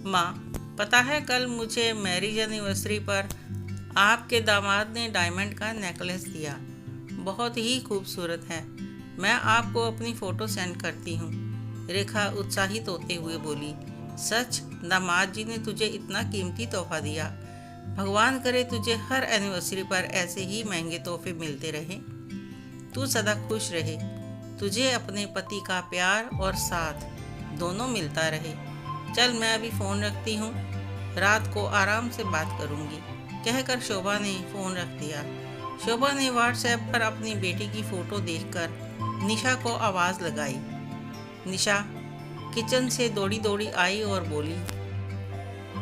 माँ, पता है कल मुझे मैरिज एनिवर्सरी पर आपके दामाद ने डायमंड का नेकलेस दिया। बहुत ही खूबसूरत है। मैं आपको अपनी फ़ोटो सेंड करती हूँ। रेखा उत्साहित होते हुए बोली, सच? दामाद जी ने तुझे इतना कीमती तोहफा दिया। भगवान करे तुझे हर एनिवर्सरी पर ऐसे ही महंगे तोहफे मिलते रहे। तू सदा खुश रहे। तुझे अपने पति का प्यार और साथ दोनों मिलता रहे। चल मैं अभी फ़ोन रखती हूँ, रात को आराम से बात करूँगी, कहकर शोभा ने फ़ोन रख दिया। शोभा ने व्हाट्सएप पर अपनी बेटी की फ़ोटो देखकर निशा को आवाज़ लगाई। निशा किचन से दौड़ी दौड़ी आई और बोली,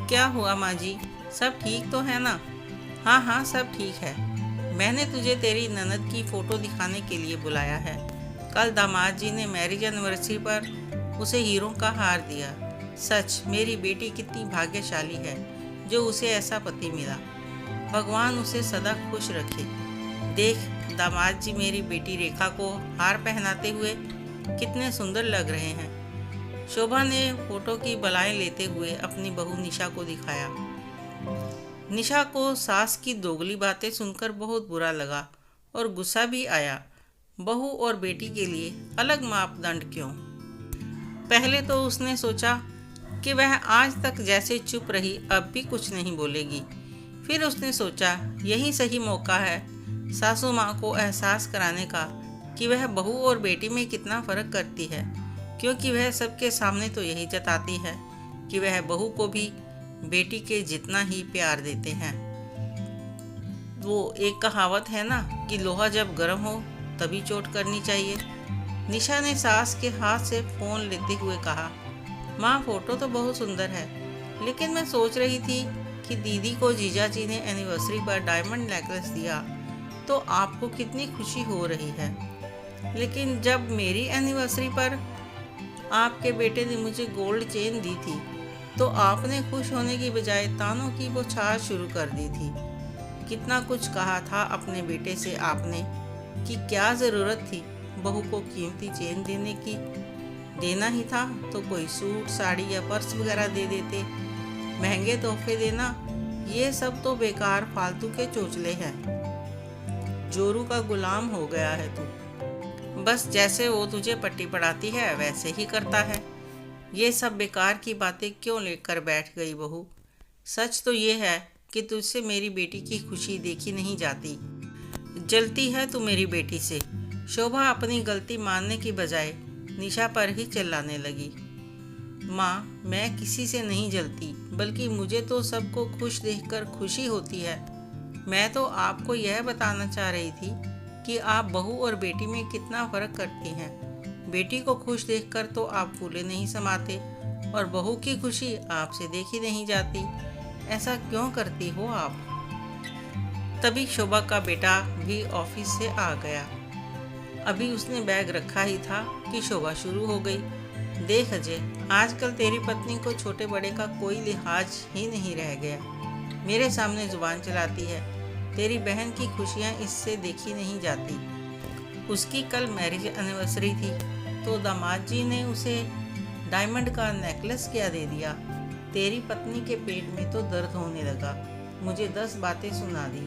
क्या हुआ माँ जी, सब ठीक तो है ना? हाँ हाँ, सब ठीक है। मैंने तुझे तेरी ननद की फ़ोटो दिखाने के लिए बुलाया है। कल दामाद जी ने मैरिज एनिवर्सरी पर उसे हीरों का हार दिया। सच, मेरी बेटी कितनी भाग्यशाली है जो उसे ऐसा पति मिला। भगवान उसे सदा खुश रखे। देख, दामाद जी मेरी बेटी रेखा को हार पहनाते हुए कितने सुंदर लग रहे हैं। शोभा ने फोटो की बलाएं लेते हुए अपनी बहू निशा को दिखाया। निशा को सास की दोगली बातें सुनकर बहुत बुरा लगा और गुस्सा भी आया। बहू और बेटी के लिए अलग मापदंड क्यों? पहले तो उसने सोचा कि वह आज तक जैसे चुप रही अब भी कुछ नहीं बोलेगी। फिर उसने सोचा यही सही मौका है सासू माँ को एहसास कराने का कि वह बहू और बेटी में कितना फ़र्क करती है, क्योंकि वह सबके सामने तो यही जताती है कि वह बहू को भी बेटी के जितना ही प्यार देते हैं। वो एक कहावत है ना कि लोहा जब गर्म हो तभी चोट करनी चाहिए। निशा ने सास के हाथ से फ़ोन लेते हुए कहा, माँ फ़ोटो तो बहुत सुंदर है, लेकिन मैं सोच रही थी कि दीदी को जीजा जी ने एनिवर्सरी पर डायमंड नेकलेस दिया तो आपको कितनी खुशी हो रही है, लेकिन जब मेरी एनिवर्सरी पर आपके बेटे ने मुझे गोल्ड चेन दी थी तो आपने खुश होने की बजाय तानों की बौछार शुरू कर दी थी। कितना कुछ कहा था अपने बेटे से आपने कि क्या ज़रूरत थी बहू को कीमती चेन देने की। देना ही था तो कोई सूट साड़ी या पर्स वगैरह दे देते। महंगे तोहफे देना ये सब तो बेकार फालतू के चोचले हैं। जोरू का गुलाम हो गया है तू। बस जैसे वो तुझे पट्टी पढ़ाती है वैसे ही करता है। ये सब बेकार की बातें क्यों लेकर बैठ गई बहू? सच तो ये है कि तुझसे मेरी बेटी की खुशी देखी नहीं जाती। जलती है तू मेरी बेटी से। शोभा अपनी गलती मानने की बजाय निशा पर ही चिल्लाने लगी। माँ, मैं किसी से नहीं जलती, बल्कि मुझे तो सबको खुश देखकर खुशी होती है। मैं तो आपको यह बताना चाह रही थी कि आप बहू और बेटी में कितना फ़र्क करती हैं। बेटी को खुश देखकर तो आप फूले नहीं समाते और बहू की खुशी आपसे देखी नहीं जाती। ऐसा क्यों करती हो आप? तभी शोभा का बेटा भी ऑफिस से आ गया। अभी उसने बैग रखा ही था कि शोभा शुरू हो गई। देख अजय, आजकल तेरी पत्नी को छोटे बड़े का कोई लिहाज ही नहीं रह गया। मेरे सामने जुबान चलाती है। तेरी बहन की खुशियाँ इससे देखी नहीं जाती। उसकी कल मैरिज एनिवर्सरी थी तो दामाद जी ने उसे डायमंड का नेकलेस क्या दे दिया। तेरी पत्नी के पेट में तो दर्द होने लगा। मुझे 10 बातें सुना दी।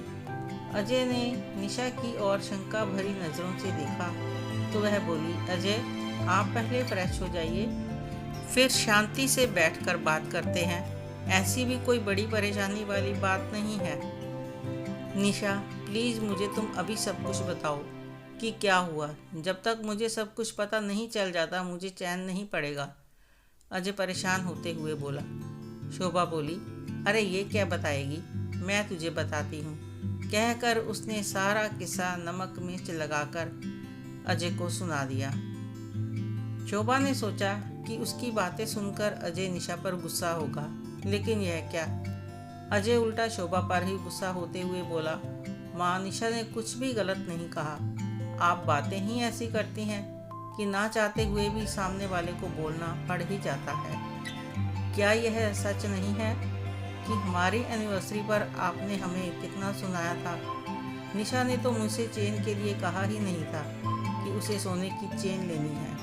अजय ने निशा की ओर शंका भरी नज़रों से देखा तो वह बोली, अजय आप पहले फ्रेश हो जाइए, फिर शांति से बैठकर बात करते हैं। ऐसी भी कोई बड़ी परेशानी वाली बात नहीं है। निशा प्लीज़ मुझे तुम अभी सब कुछ बताओ कि क्या हुआ। जब तक मुझे सब कुछ पता नहीं चल जाता मुझे चैन नहीं पड़ेगा। अजय परेशान होते हुए बोला। शोभा बोली, अरे ये क्या बताएगी, मैं तुझे बताती हूँ, कहकर उसने सारा किस्सा नमक मिर्च लगाकर अजय को सुना दिया। शोभा ने सोचा कि उसकी बातें सुनकर अजय निशा पर गुस्सा होगा, लेकिन यह क्या, अजय उल्टा शोभा पर ही गुस्सा होते हुए बोला, माँ, निशा ने कुछ भी गलत नहीं कहा। आप बातें ही ऐसी करती हैं कि ना चाहते हुए भी सामने वाले को बोलना पड़ ही जाता है। क्या यह सच नहीं है कि हमारी एनिवर्सरी पर आपने हमें कितना सुनाया था? निशा ने तो मुझसे चेन के लिए कहा ही नहीं था कि उसे सोने की चेन लेनी है।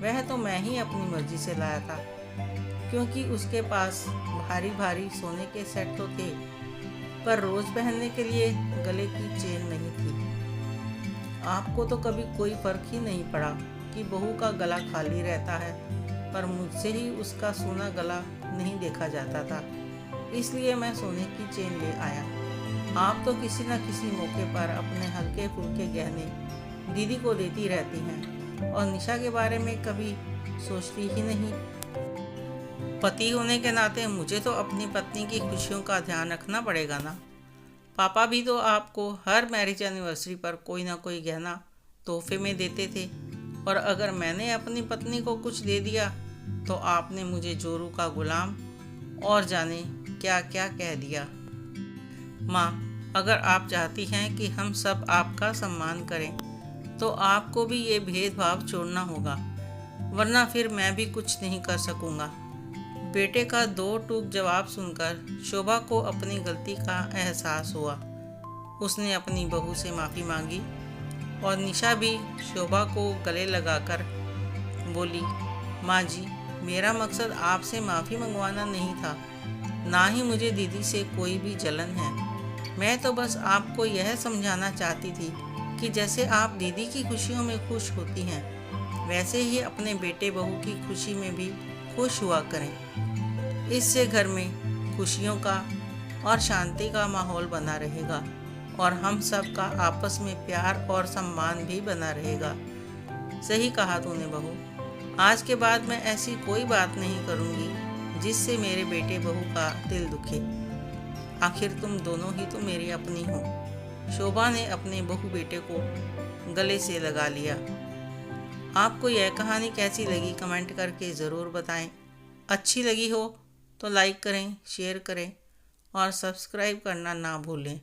वह तो मैं ही अपनी मर्जी से लाया था। क्योंकि उसके पास भारी भारी सोने के सेट तो थे, पर रोज पहनने के लिए गले की चेन नहीं थी। आपको तो कभी कोई फर्क ही नहीं पड़ा कि बहू का गला खाली रहता है, पर मुझसे ही उसका सोना गला नहीं देखा जाता था, इसलिए मैं सोने की चेन ले आया। आप तो किसी न किसी मौके पर अपने हल्के फुल्के गहने दीदी को देती रहती हैं और निशा के बारे में कभी सोचती ही नहीं। पति होने के नाते मुझे तो अपनी पत्नी की खुशियों का ध्यान रखना पड़ेगा ना। पापा भी तो आपको हर मैरिज एनिवर्सरी पर कोई ना कोई गहना तोहफे में देते थे, और अगर मैंने अपनी पत्नी को कुछ दे दिया तो आपने मुझे जोरू का गुलाम और जाने क्या क्या कह दिया। माँ, अगर आप चाहती हैं कि हम सब आपका सम्मान करें तो आपको भी ये भेदभाव छोड़ना होगा, वरना फिर मैं भी कुछ नहीं कर सकूँगा। बेटे का दो टूक जवाब सुनकर शोभा को अपनी गलती का एहसास हुआ। उसने अपनी बहू से माफ़ी मांगी और निशा भी शोभा को गले लगाकर बोली, माँ जी, मेरा मकसद आपसे माफ़ी मंगवाना नहीं था, ना ही मुझे दीदी से कोई भी जलन है। मैं तो बस आपको यह समझाना चाहती थी कि जैसे आप दीदी की खुशियों में खुश होती हैं, वैसे ही अपने बेटे बहू की खुशी में भी खुश हुआ करें। इससे घर में खुशियों का और शांति का माहौल बना रहेगा और हम सब का आपस में प्यार और सम्मान भी बना रहेगा। सही कहा तूने बहू, आज के बाद मैं ऐसी कोई बात नहीं करूँगी जिससे मेरे बेटे बहू का दिल दुखे। आखिर तुम दोनों ही तो मेरी अपनी हो। शोभा ने अपने बहू बेटे को गले से लगा लिया। आपको यह कहानी कैसी लगी कमेंट करके ज़रूर बताएं। अच्छी लगी हो तो लाइक करें, शेयर करें और सब्सक्राइब करना ना भूलें।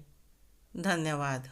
धन्यवाद।